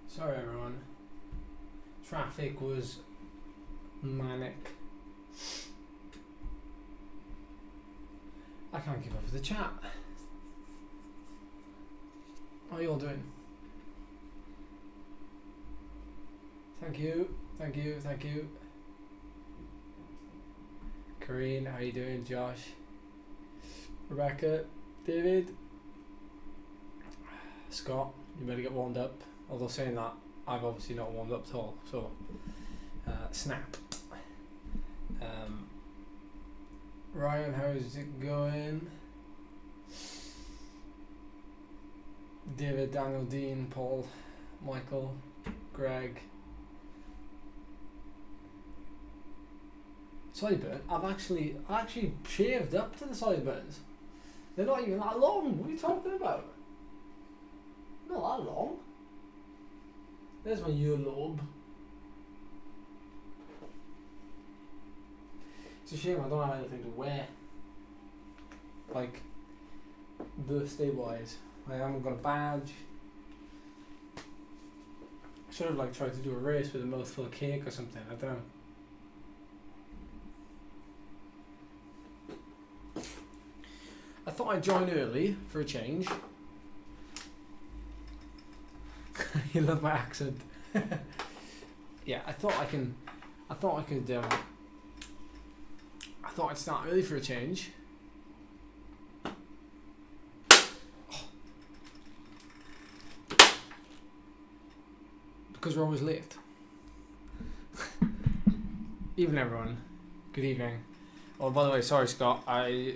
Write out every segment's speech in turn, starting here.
Sorry everyone. Traffic was manic. I can't keep up with the chat. How are you all doing? Thank you, thank you, thank you. Kareen, how you doing? Josh, Rebecca, David, Scott, you better get warmed up. Although saying that, I've obviously not warmed up at all, so snap. Ryan, how's it going? David, Daniel, Dean, Paul, Michael, Greg. Sideburn? I actually shaved up to the sideburns. They're not even that long. What are you talking about? Not that long. There's my earlobe. It's a shame I don't have anything to wear. Like, birthday wise. I haven't got a badge. I should have like tried to do a race with a mouthful of cake or something. I don't know. I thought I'd join early for a change. You love my accent. Yeah, I thought I'd start early for a change. Because we're always late. Evening everyone. Good evening. Oh, by the way, sorry Scott,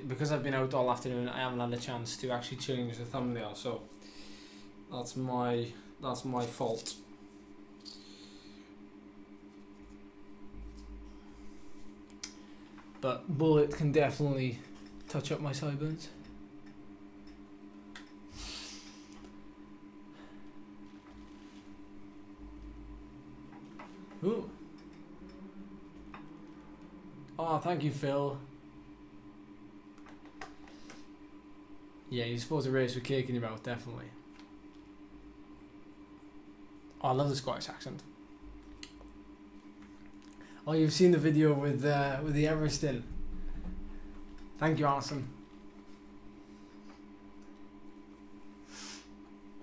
because I've been out all afternoon, I haven't had a chance to actually change the thumbnail, so that's my fault. But Bullet can definitely touch up my sideburns. Ooh. Oh, thank you, Phil. Yeah, you're supposed to race with cake in your mouth, definitely. Oh, I love the Scottish accent. Oh, you've seen the video with the Everesting. Thank you, Alison.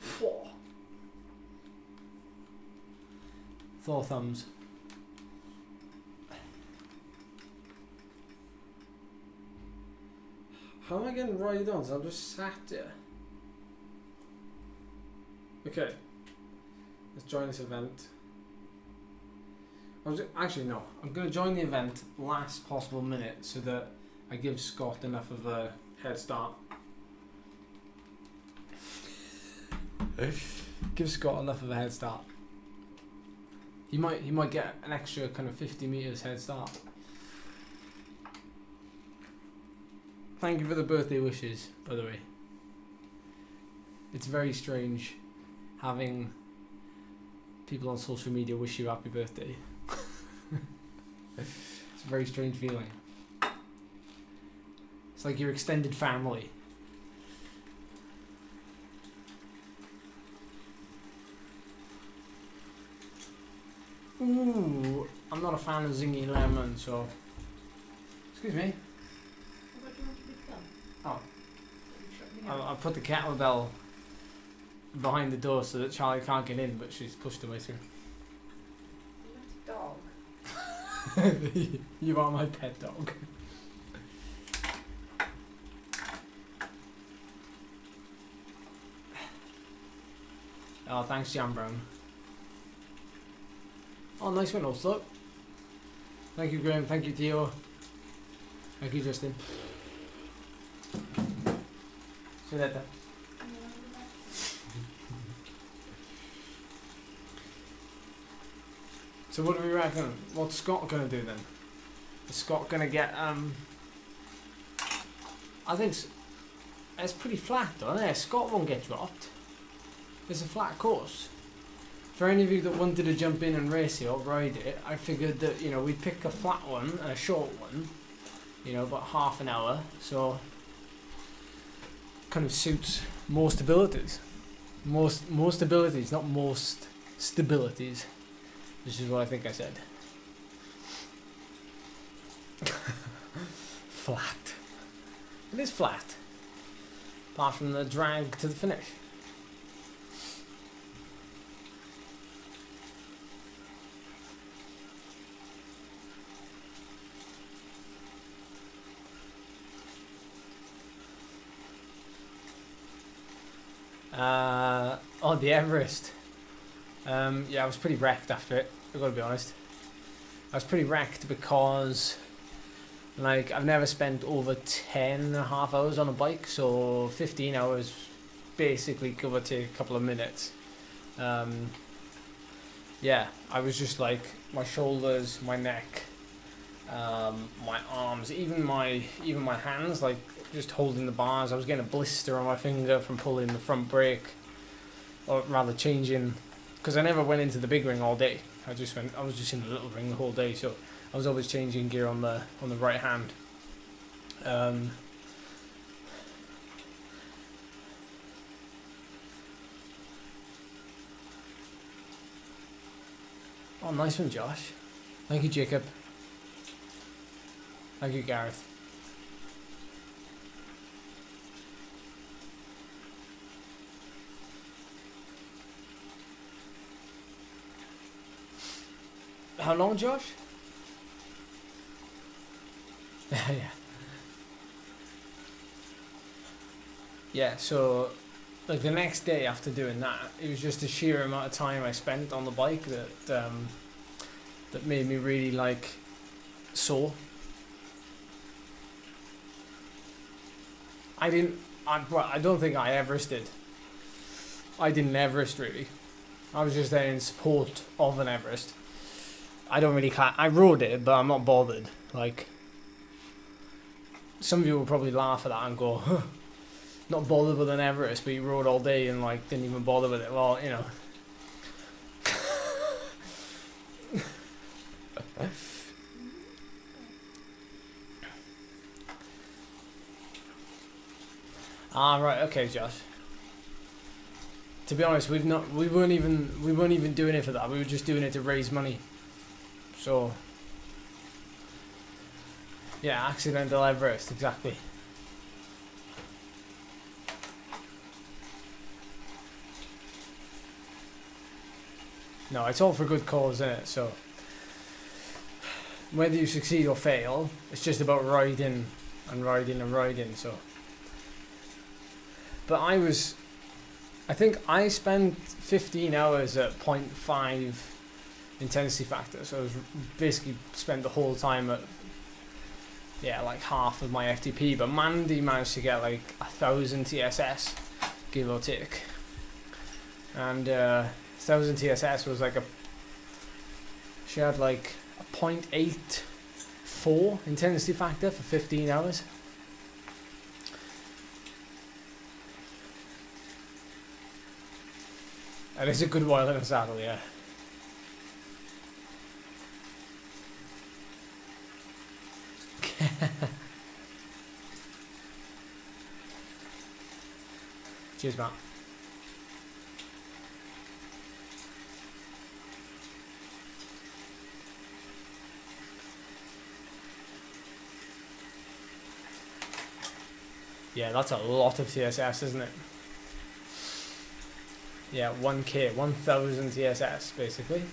4 thumbs. How am I getting right on? So I'm just sat there. Okay. Let's join this event. Actually, no. I'm going to join the event last possible minute so that I give Scott enough of a head start. Give Scott enough of a head start. He might get an extra kind of 50 meters head start. Thank you for the birthday wishes, by the way. It's very strange having people on social media wish you happy birthday. It's a very strange feeling. It's like your extended family. Ooh, I'm not a fan of zingy lemon, so. Excuse me. What do you want to become? Oh. I put the kettlebell behind the door so that Charlie can't get in, but she's pushed her way through. Dog. You are my pet dog. Oh, thanks, Jam Brown. Oh, nice one also. Thank you, Graham. Thank you, Theo. Thank you, Justin. See you later. So what do we reckon? What's Scott gonna do then? Is Scott gonna get I think it's pretty flat though, isn't it? Scott won't get dropped. It's a flat course. For any of you that wanted to jump in and race it or ride it, I figured that, you know, we'd pick a flat one and a short one, you know, about half an hour, so kind of suits most abilities. Most abilities, not most stabilities, which is what I think I said. Flat. It is flat. Apart from the drag to the finish. Oh, the Everest. Yeah, I was pretty wrecked after it, I've got to be honest. I was pretty wrecked because, like, I've never spent over 10.5 hours on a bike, so 15 hours basically give or take a couple of minutes. Yeah, I was just like, my shoulders, my neck, my arms, even my hands, like just holding the bars. I was getting a blister on my finger from pulling the front brake, or rather changing, because I never went into the big ring all day. I was just in the little ring the whole day, so I was always changing gear on the right hand. Oh, nice one, Josh. Thank you, Jacob. Thank you, Gareth. How long, Josh? Yeah. Yeah, so like the next day after doing that, it was just the sheer amount of time I spent on the bike that that made me really like sore. I don't think I Everested. I didn't Everest really. I was just there in support of an Everest. I don't really I rode it, but I'm not bothered. Like, some of you will probably laugh at that and go, huh, not bothered with an Everest, but you rode all day and like didn't even bother with it. Well, you know. Ah, right, okay, Josh. To be honest, we weren't even doing it for that. We were just doing it to raise money. So, yeah, accidental Everest, exactly. No, it's all for good cause, isn't it? So, whether you succeed or fail, it's just about riding and riding and riding. So, but I think I spent 15 hours at 0.5 intensity factor, so I was basically spent the whole time at, yeah, like half of my FTP. But Mandy managed to get like 1,000 TSS, give or take, and 1,000 TSS was like she had like a 0.84 intensity factor for 15 hours. And it's a good while in a saddle, yeah. Cheers, Matt. Yeah, that's a lot of TSS, isn't it? Yeah, 1K, 1,000 TSS, basically.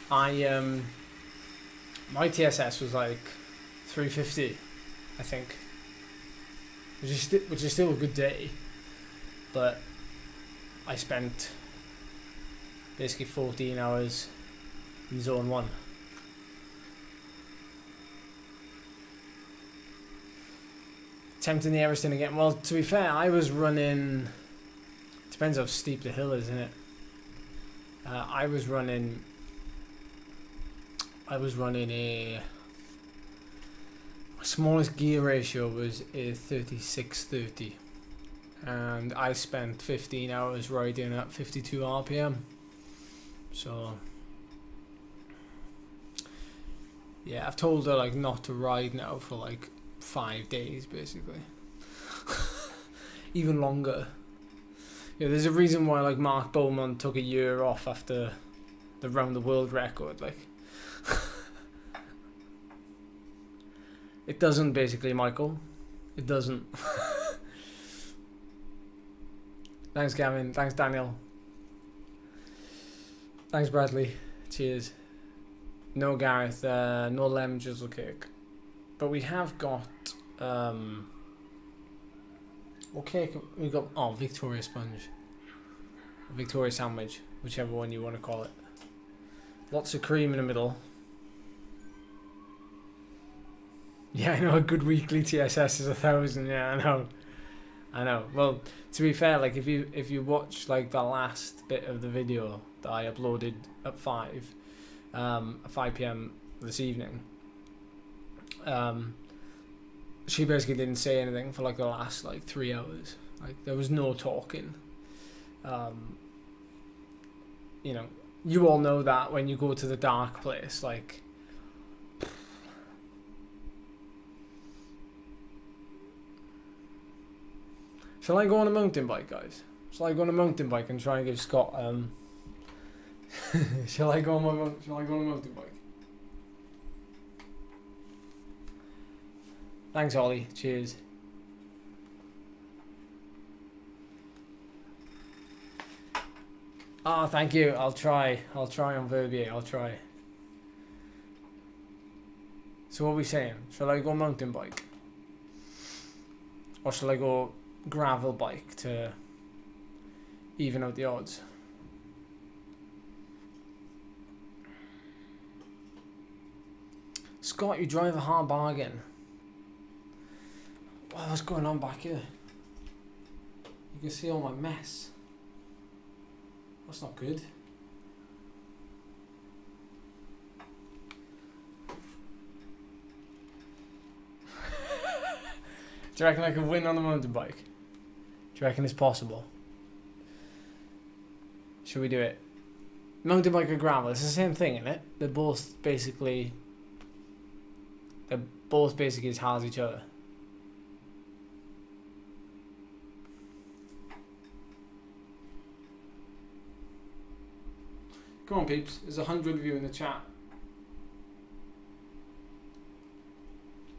My TSS was like 350, I think, which is still a good day, but I spent basically 14 hours in zone 1. Attempting the Everesting again. Well, to be fair, I was running. Depends how steep the hill is, isn't it? I was running a. My smallest gear ratio was a 36/30, and I spent 15 hours riding at 52 RPM. So yeah, I've told her like not to ride now for like 5 days basically. Even longer, Yeah, there's a reason why like Mark Beaumont took a year off after the round the world record. Like, it doesn't basically, Michael. It doesn't. Thanks, Gavin. Thanks, Daniel. Thanks, Bradley. Cheers. No, Gareth. No lemon drizzle cake. But we have got what cake? We got Victoria sponge, Victoria sandwich, whichever one you want to call it. Lots of cream in the middle. Yeah, I know a good weekly TSS is 1,000. Yeah, I know. Well, to be fair, like if you watch like the last bit of the video that I uploaded at 5 p.m. this evening, she basically didn't say anything for like the last like 3 hours. Like there was no talking. You know, you all know that when you go to the dark place, like. Shall I go on a mountain bike, guys? Shall I go on a mountain bike and try and give Scott Shall I go on a mountain bike? Thanks, Ollie. Cheers. Ah, thank you. I'll try on Verbier. I'll try. So what are we saying? Shall I go mountain bike? Or shall I go gravel bike to even out the odds? Scott, you drive a hard bargain. Wow, what's going on back here? You can see all my mess. That's not good. Do you reckon I can win on the mountain bike? Do you reckon it's possible? Should we do it? Mountain bike or gravel, it's the same thing, isn't it? They're both basically as hard as each other. Come on, peeps. There's 100 of you in the chat.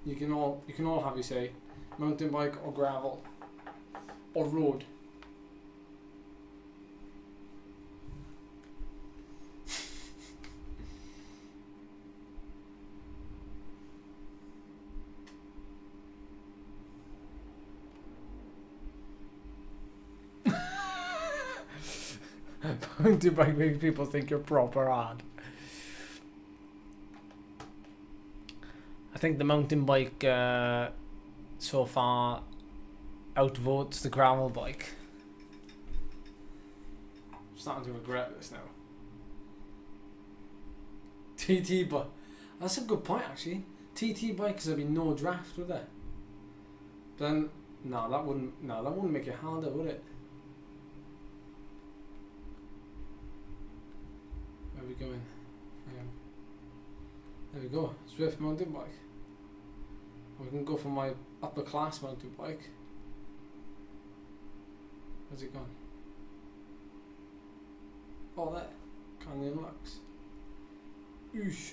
You can all have your say. Mountain bike or gravel or road. Mountain bike makes people think you're proper hard. I think the mountain bike so far outvotes the gravel bike. I'm starting to regret this now. TT bike. That's a good point actually. TT bikes there'd be no draft, would there? But then that wouldn't make it harder, would it? Where are we going? There we go. Zwift mountain bike. We can go for my upper class mountain bike. Where's it gone? Oh, there. Canyon Lux. Oosh.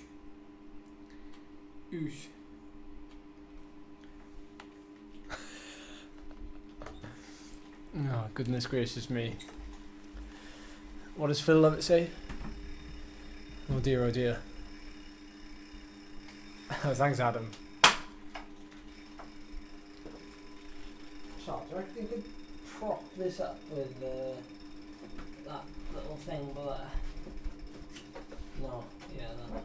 Oosh. Oh, goodness gracious me. What does Phil Lovett say? Oh dear, oh dear. Thanks, Adam. So, do you reckon you could prop this up with that little thing below there? No, yeah, no.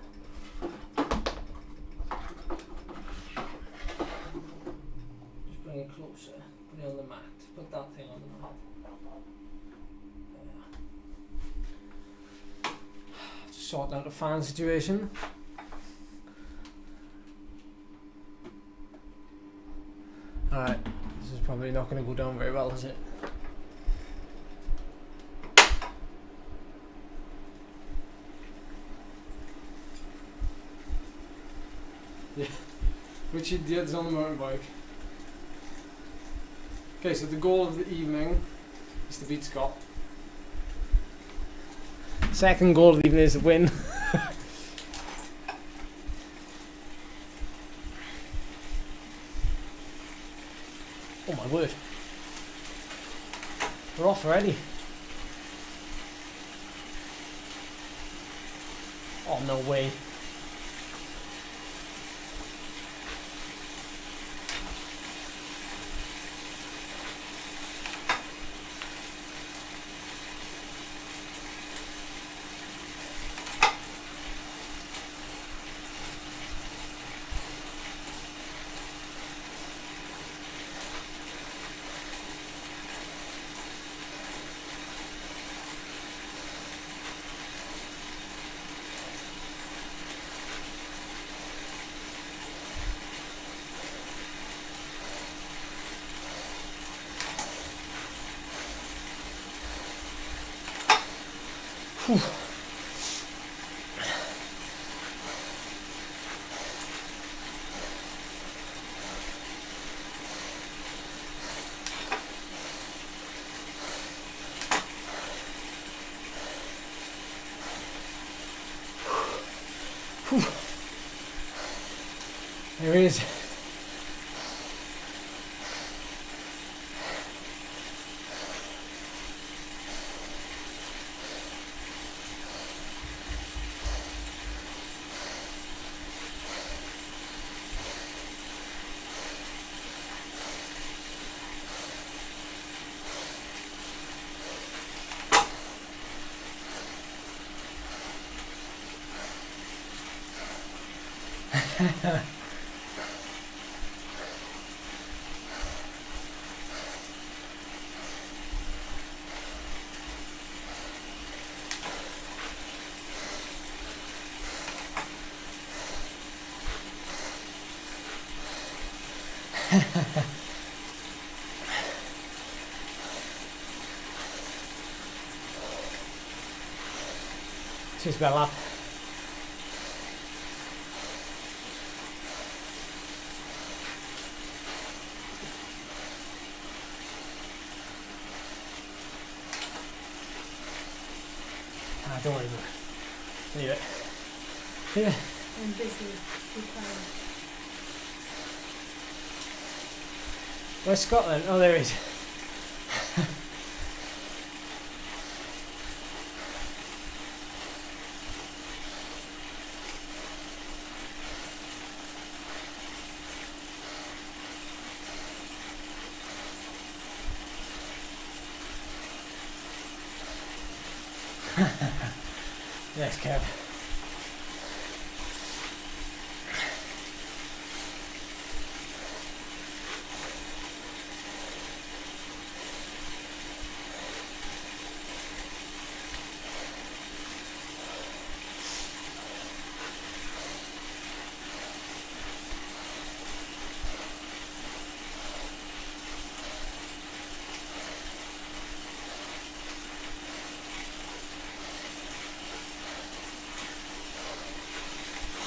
Just bring it closer. Put it on the mat. Put that thing on the mat. Just sort out the fan situation. Alright, this is probably not going to go down very well, is it? Yeah, Richard Dietz on the motorbike. Okay, so the goal of the evening is to beat Scott. Second goal of the evening is a win. Oh my word. We're off already. Oh, no way. There he is. Just about lap. Don't worry about it. Leave it. Leave it. I'm busy. Be quiet. Where's Scotland? Oh, there he is. Yes, Kev.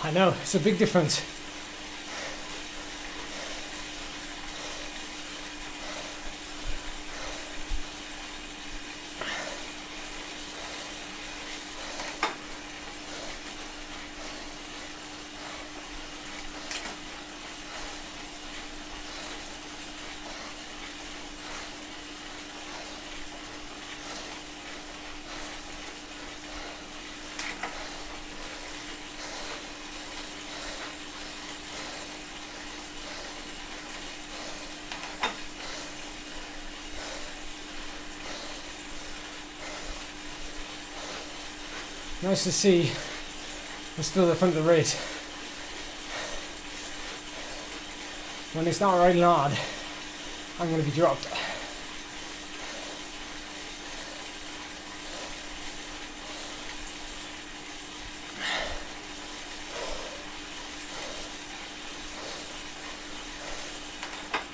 I know, it's a big difference. Nice to see we're still at the front of the race. When they start riding hard, I'm going to be dropped.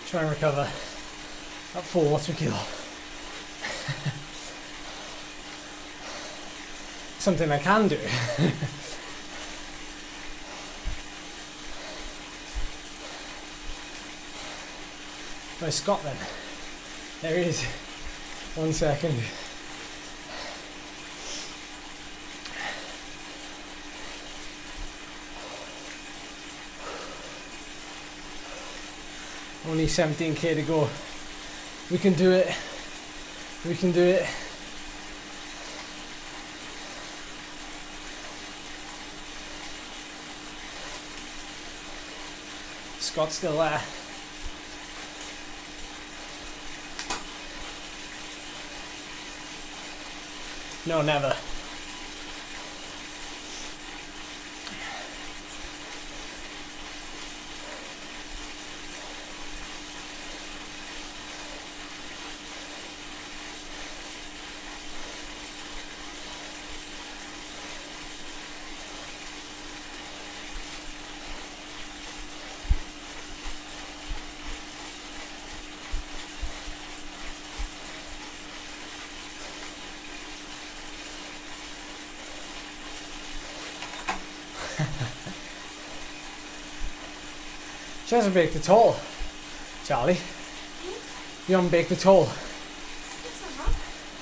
Try and recover at 4 watts per kilo. Something I can do. Where's Scott then? There he is. 1 second. Only 17k to go. We can do it. We can do it. Scott's still there. No, never. She hasn't baked at all, Charlie. You haven't baked at all. Yes, I have.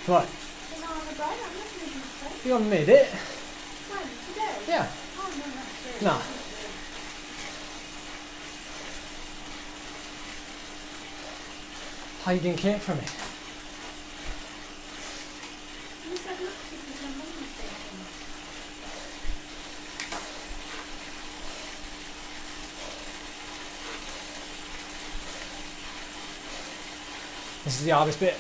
What? There's no other bread. I'm not making bread. You haven't made it? When? Today? Yeah. Oh, no, that's it. No. Hiding cake from me. You said look if there's no money mistaken. This is the hardest bit.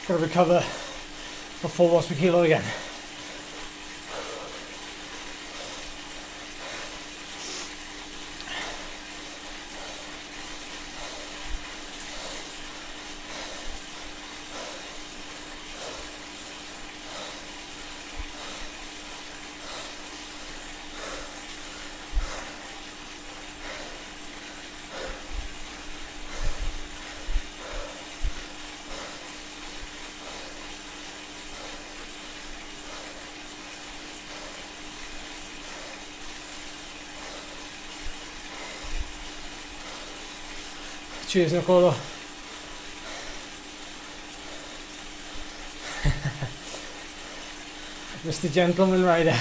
Gotta recover before watts per kilo again. Cheers, Nicolo. Mr. Gentleman Rider.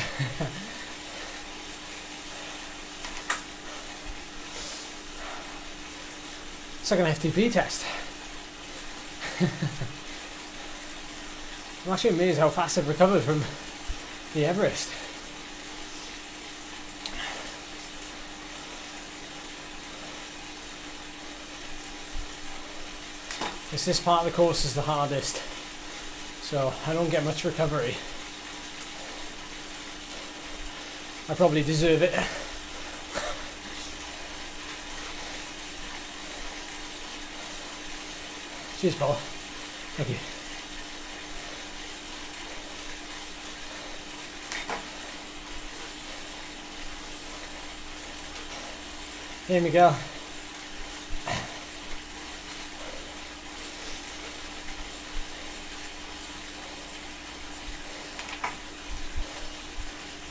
It's like an FTP test. I'm actually amazed how fast I've recovered from the Everest. This part of the course is the hardest, so I don't get much recovery. I probably deserve it. Cheers, Paul. Thank you. Hey, Miguel.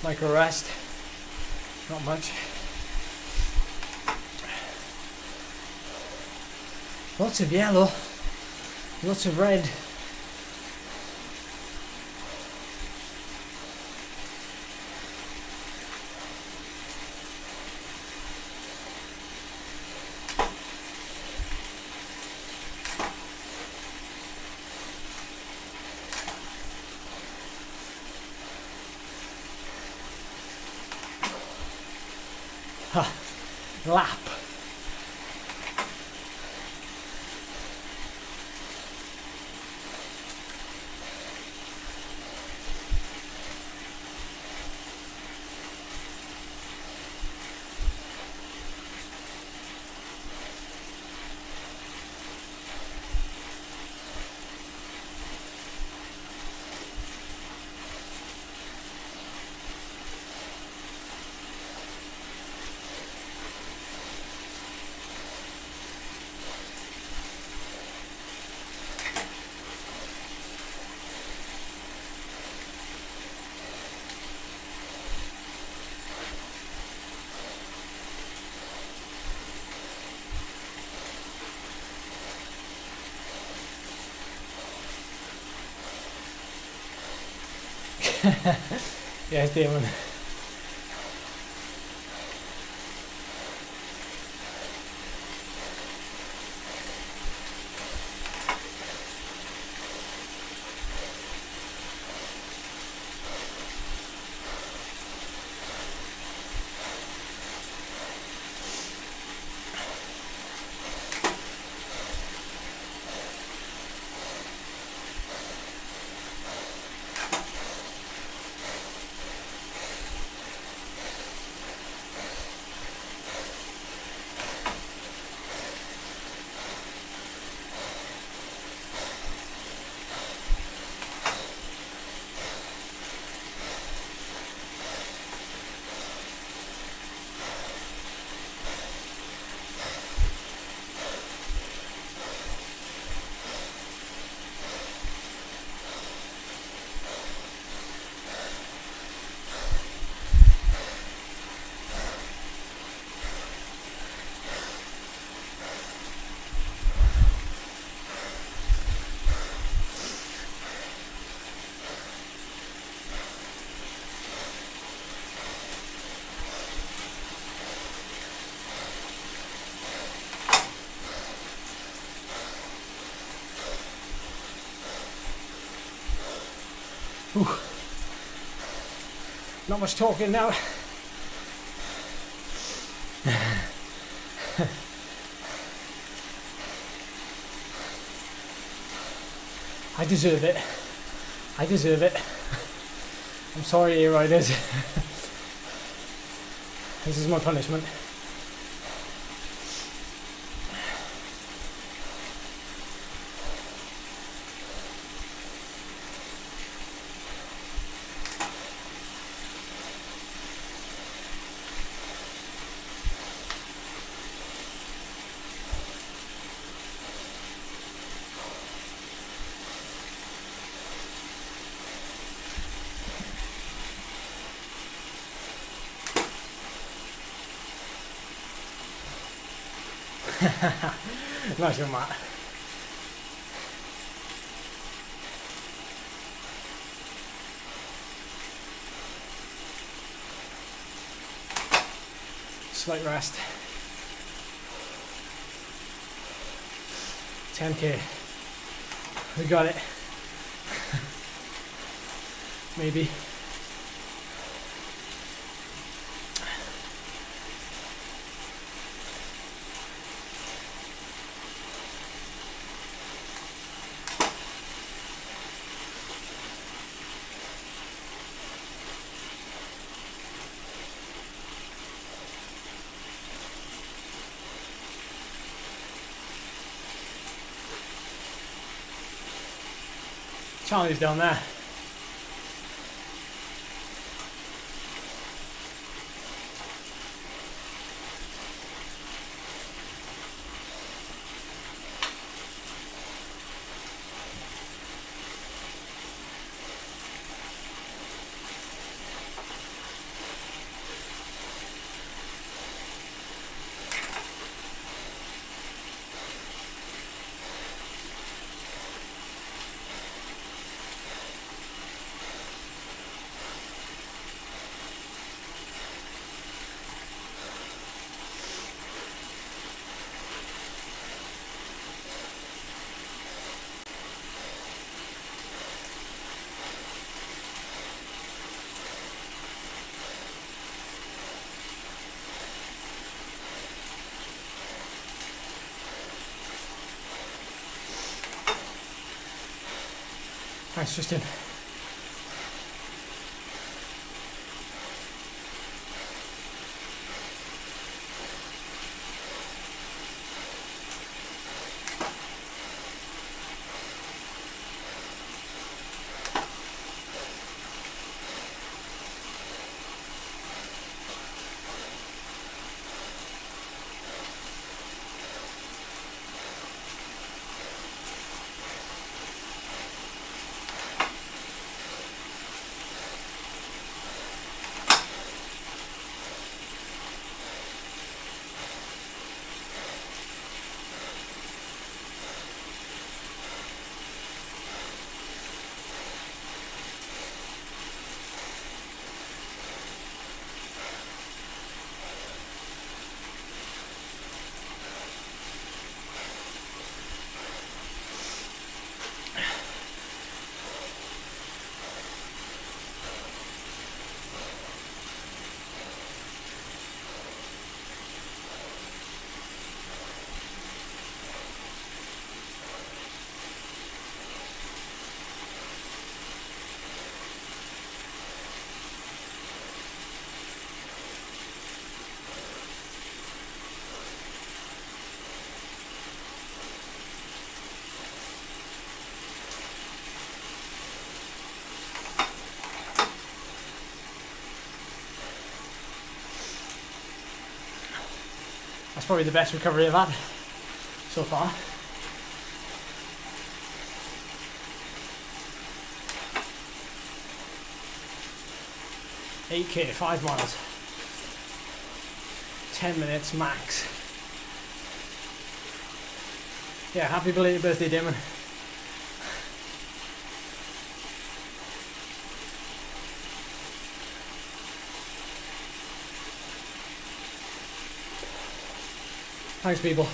Micro rest. Not much. Lots of yellow. Lots of red. Lap. Yes, Damon. Ooh. Not much talking now. I deserve it. I deserve it. I'm sorry, you riders. This is my punishment. Nice one, Matt. Slight rest. 10k. We got it. Maybe. Charlie's down there. Thanks, Tristan. That's probably the best recovery I've had so far. "8K, 5 miles, 10 minutes max." Yeah, happy belated birthday, Damon. Thanks, people.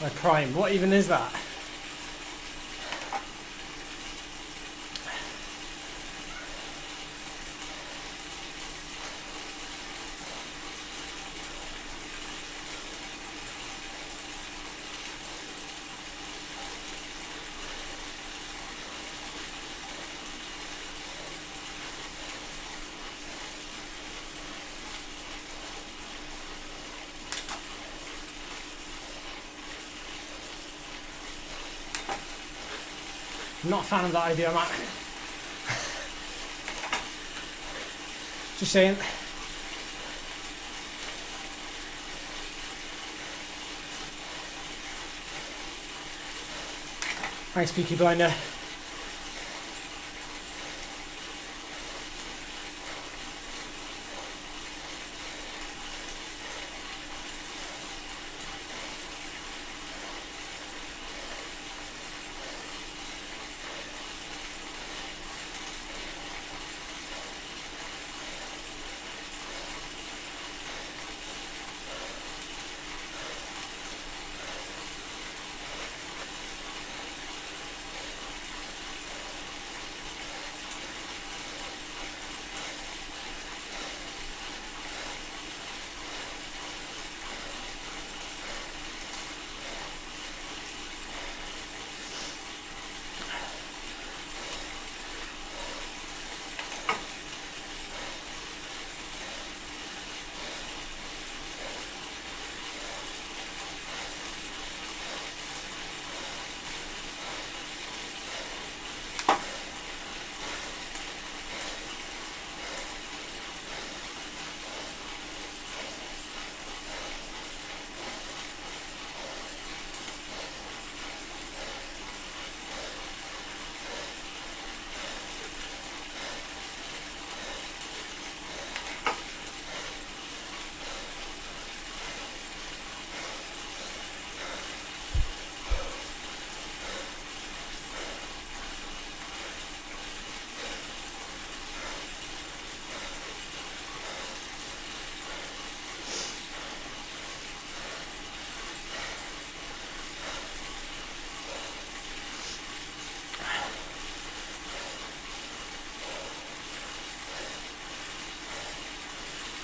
My prime. What even is that? Not a fan of that idea, Matt. Just saying. Thanks, Peaky Blinder.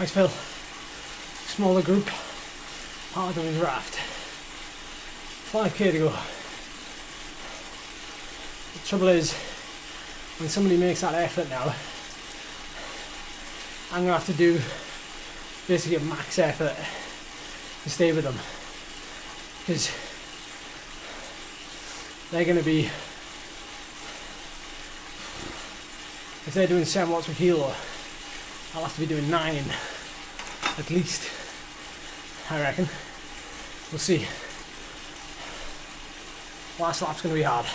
Thanks, Phil. Smaller group, harder than raft. 5k to go. The trouble is, when somebody makes that effort now, I'm gonna have to do basically a max effort to stay with them, because they're gonna be, if they're doing 7 watts per kilo, I'll have to be doing 9 at least, I reckon. We'll see. Last lap's gonna be hard.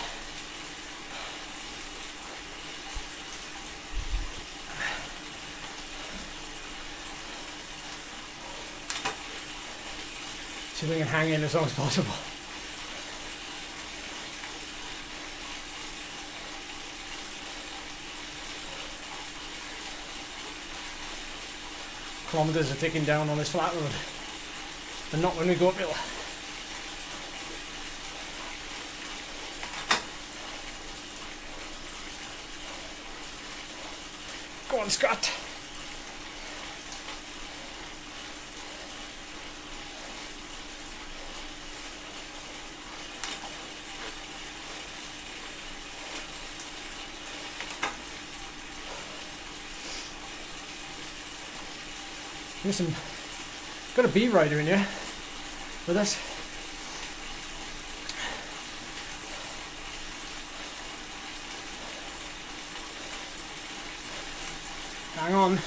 See if we can hang in as long as possible. Kilometers are ticking down on this flat road, and not when we go uphill. Go on, Scott. Listen, got a B rider in here with us. Hang on.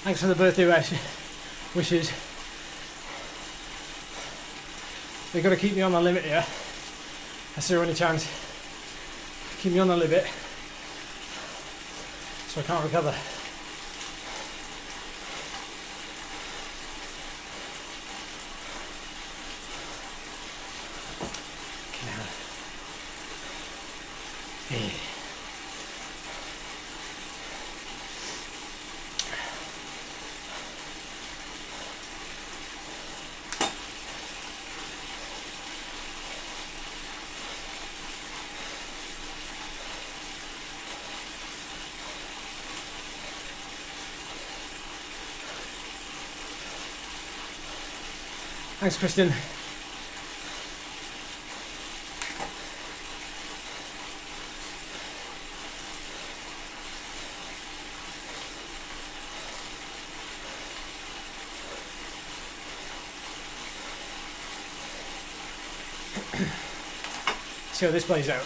Thanks for the birthday wishes. They've got to keep me on the limit here. That's the only chance. Keep me on the limit so I can't recover. Yeah. Thanks, Kristen. See how this plays out.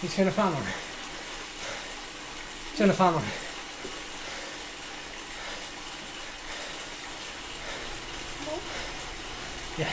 You turn the fan on. Turn the fan on. Yeah.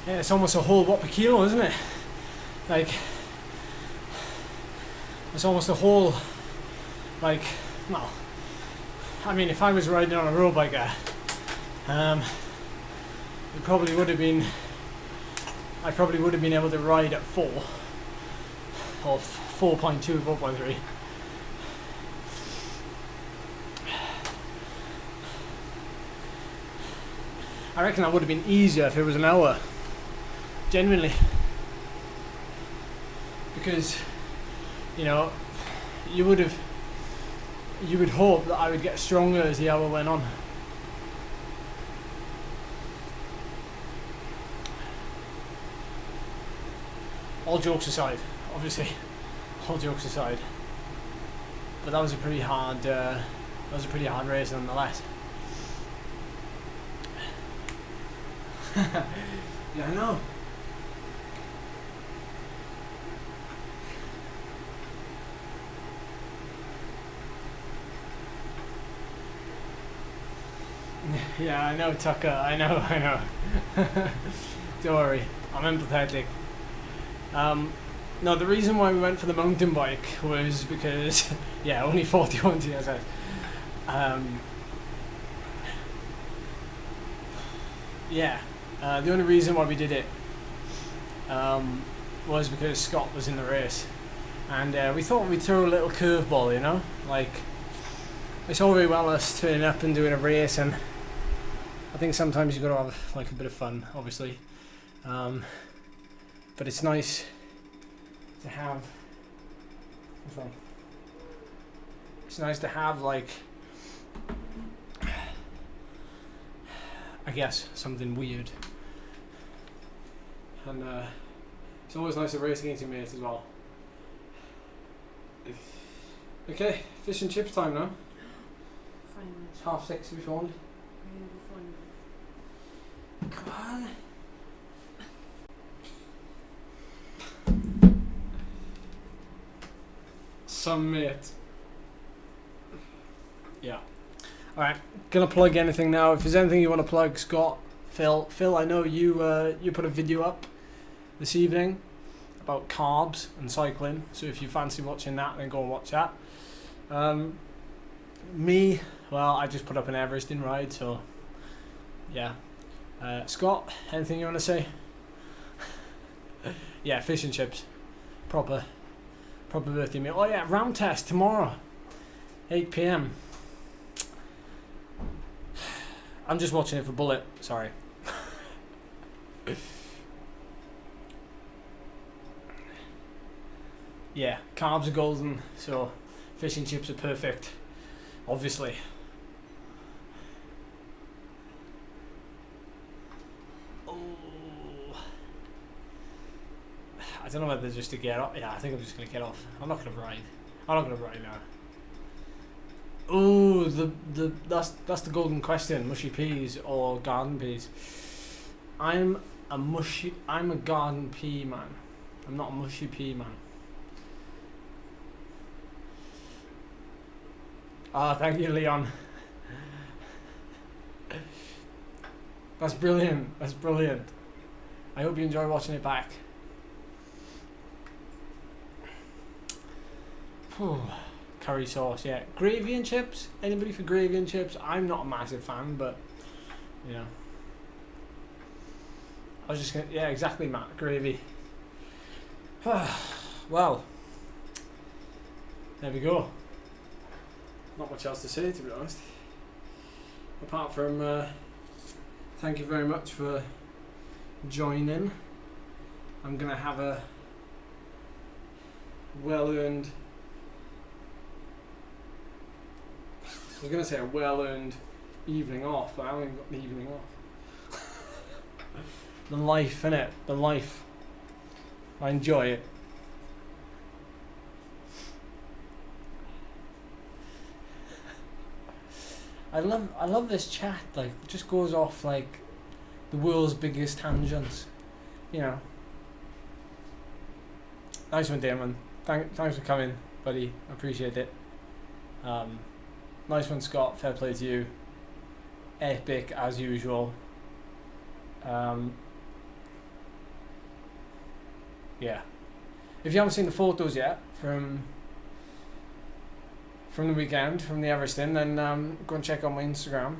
Yeah, it's almost a whole watt per kilo, isn't it? Like, it's almost a whole, like, well, I mean, if I was riding on a road biker, it probably would have been, I probably would have been able to ride at 4 or 4.2, 4.3. I reckon that would have been easier if it was an hour. Genuinely, because you know, you would hope that I would get stronger as the hour went on. All jokes aside, obviously, all jokes aside, but that was a pretty hard race nonetheless. Yeah, I know. Yeah, I know, Tucker. I know. Don't worry, I'm empathetic. No, the reason why we went for the mountain bike was because, yeah, only 41 TSS. Yeah, the only reason why we did it was because Scott was in the race, and we thought we'd throw a little curveball, you know, like, it's all very well us turning up and doing a race, and I think sometimes you've got to have like a bit of fun, obviously, but it's nice to have, it's nice to have, like, I guess, something weird, and it's always nice to race against your mates as well. Okay, fish and chips time now. It's 6:30 if you want. Come on. Some mate. Yeah. Alright, gonna plug anything now. If there's anything you want to plug, Scott, Phil, I know you put a video up this evening about carbs and cycling, so if you fancy watching that, then go and watch that. Me, well, I just put up an Everesting ride, so yeah. Scott, anything you want to say? Yeah, fish and chips. Proper birthday meal. Oh yeah, round test tomorrow, 8 PM. I'm just watching it for Bullet, sorry. Yeah, carbs are golden, so fish and chips are perfect, obviously. Oh, I don't know whether just to get off. Yeah, I think I'm just gonna get off. I'm not gonna ride now. Oh, that's the golden question: mushy peas or garden peas? I'm a garden pea man. I'm not a mushy pea man. Ah, thank you, Leon. That's brilliant. I hope you enjoy watching it back. Whew. Curry sauce, yeah. Gravy and chips? Anybody for gravy and chips? I'm not a massive fan, but, you know. I was just gonna, yeah, exactly, Matt. Gravy. Well, there we go. Not much else to say, to be honest. Apart from, thank you very much for joining. I'm going to have a well-earned, I was going to say a well-earned evening off, but I haven't got the evening off. The life, innit? The life. I enjoy it. I love this chat, like, it just goes off like the world's biggest tangents, you know. Nice one, Damon. Thanks for coming, buddy. I appreciate it. Nice one, Scott. Fair play to you. Epic as usual. Yeah. If you haven't seen the photos yet from the weekend, from the Everesting, then go and check out my Instagram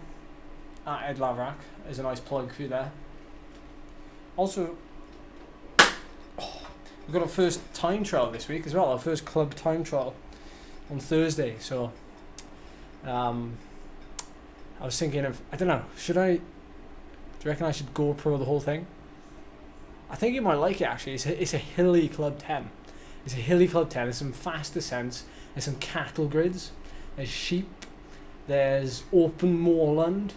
at @edlavrak. There's a nice plug for you there. Also, we've got our first time trial this week as well, our first club time trial on Thursday, so I was thinking of, I don't know, do you reckon I should GoPro the whole thing? I think you might like it actually. It's a hilly Club 10. It's a hilly Club 10. There's some fast descents. There's some cattle grids. There's sheep. There's open moorland.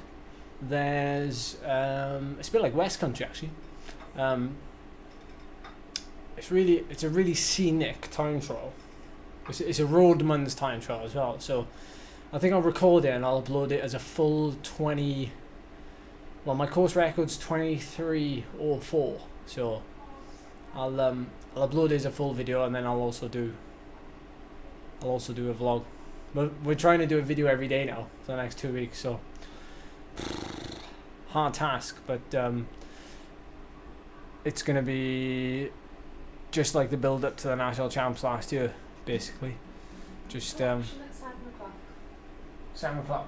There's it's a bit like West Country actually. It's a really scenic time trial. It's a roadman's time trial as well. So I think I'll record it and I'll upload it as a full 20. Well, my course record's 23:04. So I'll upload it as a full video, and then I'll also do a vlog. But we're trying to do a video every day now for the next 2 weeks, so hard task, but it's gonna be just like the build up to the national champs last year, basically. Just 7 o'clock. 7 o'clock.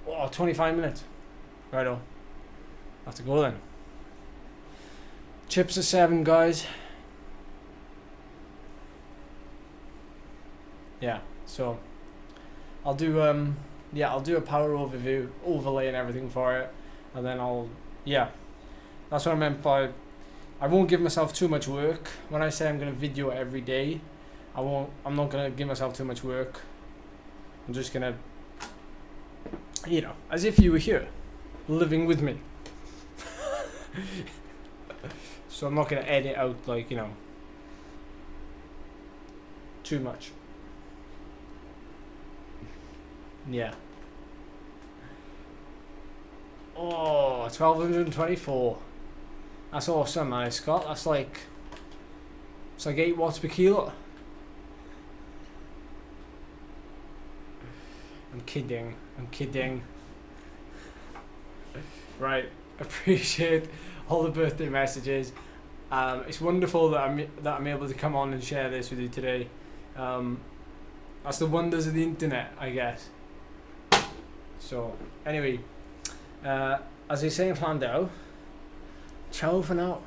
Oh, 25 minutes. Righto. Have to go then. Chips are 7, guys. Yeah, so I'll do a power overlay and everything for it, and then that's what I meant by I won't give myself too much work. When I say I'm gonna video every day, I'm not gonna give myself too much work. I'm just gonna, you know, as if you were here living with me. So I'm not gonna edit out, like, you know, too much. Yeah. Oh, 1224. That's awesome, man, Scott. It's like 8 watts per kilo. I'm kidding. I'm kidding. Right. Appreciate all the birthday messages. It's wonderful that I'm able to come on and share this with you today. That's the wonders of the internet, I guess. So anyway, as they say in Flandau, ciao for now.